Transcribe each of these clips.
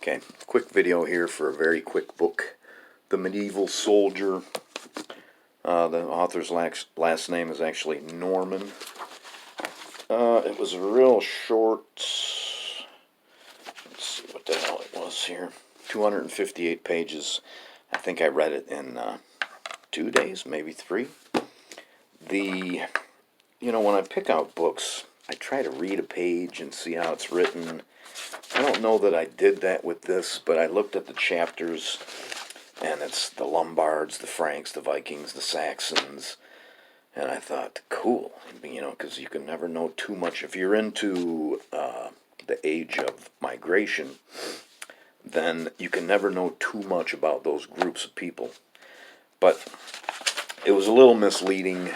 Okay, quick video here for a very quick book. The Medieval Soldier. The author's last name is actually Norman. It was a real short, let's see what the hell it was here, 258 pages. I think I read it in 2 days, maybe 3. When I pick out books, I try to read a page and see how it's written. I don't know that I did that with this, but I looked at the chapters, and it's the Lombards, the Franks, the Vikings, the Saxons, and I thought, cool, because you can never know too much. If you're into the age of migration, then you can never know too much about those groups of people. But it was a little misleading.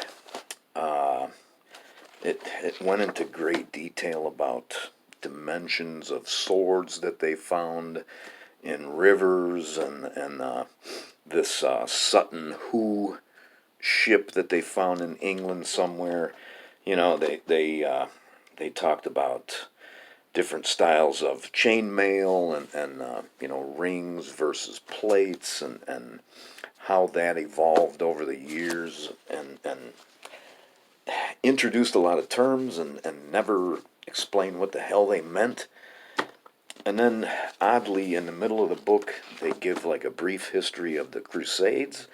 It went into great detail about dimensions of swords that they found in rivers, and this Sutton Hoo ship that they found in England somewhere. They talked about different styles of chainmail and rings versus plates, and how that evolved over the years, and introduced a lot of terms and never explained what the hell they meant. And then, oddly, in the middle of the book, they give like a brief history of the Crusades,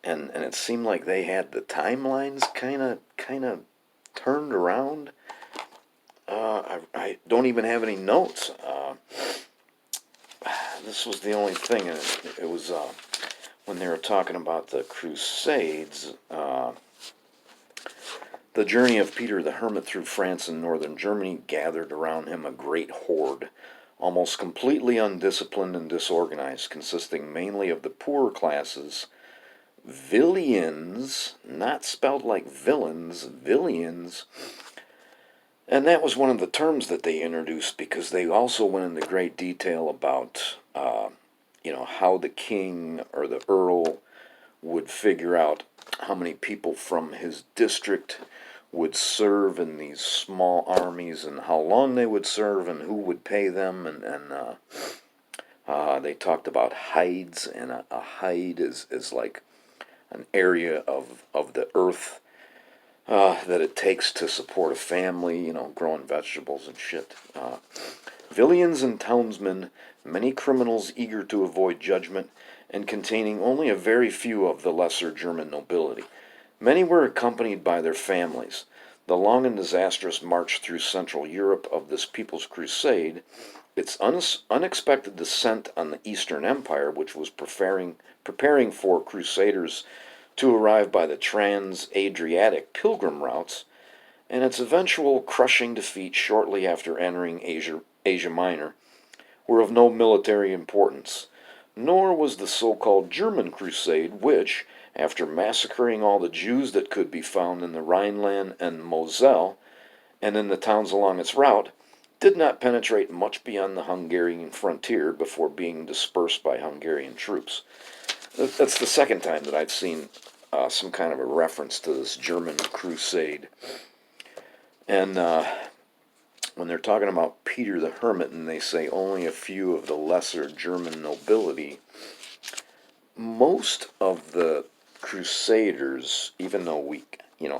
and it seemed like they had the timelines kind of turned around. I don't even have any notes. This was the only thing, and it was when they were talking about the Crusades. The journey of Peter the Hermit through France and northern Germany gathered around him a great horde, almost completely undisciplined and disorganized, consisting mainly of the poorer classes, Villians, not spelled like villains, Villians. And that was one of the terms that they introduced, because they also went into great detail about, how the king or the earl would figure out how many people from his district would serve in these small armies, and how long they would serve, and who would pay them, and they talked about hides, and a hide is like an area of the earth that it takes to support a family, growing vegetables and shit. Villians and townsmen, many criminals eager to avoid judgment, and containing only a very few of the lesser German nobility. Many were accompanied by their families. The long and disastrous march through Central Europe of this people's crusade, its unexpected descent on the Eastern Empire, which was preparing for crusaders to arrive by the trans-Adriatic pilgrim routes, and its eventual crushing defeat shortly after entering Asia Minor, were of no military importance. Nor was the so-called German Crusade, which, after massacring all the Jews that could be found in the Rhineland and Moselle, and in the towns along its route, did not penetrate much beyond the Hungarian frontier before being dispersed by Hungarian troops. That's the second time that I've seen some kind of a reference to this German Crusade. And when they're talking about Peter the Hermit, and they say only a few of the lesser German nobility, most of the Crusaders, even though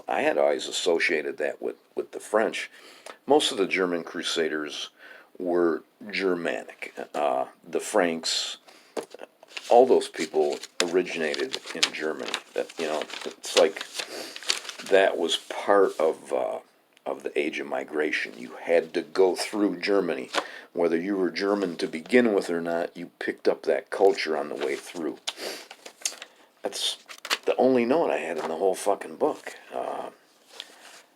I had always associated that with the French, most of the German Crusaders were Germanic. The Franks, all those people originated in Germany. It's like that was part of the age of migration. You had to go through Germany. Whether you were German to begin with or not, you picked up that culture on the way through. That's the only note I had in the whole fucking book.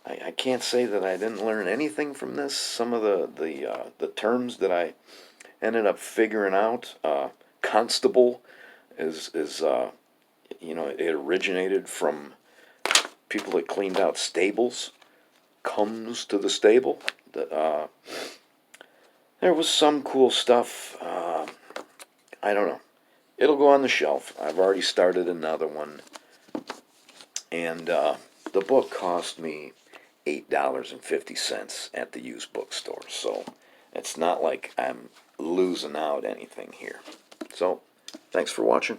I can't say that I didn't learn anything from this. Some of the terms that I ended up figuring out. Constable is it originated from people that cleaned out stables. Comes to the stable. There was some cool stuff. I don't know. It'll go on the shelf. I've already started another one. And the book cost me $8.50 at the used bookstore. So it's not like I'm losing out anything here. So, thanks for watching.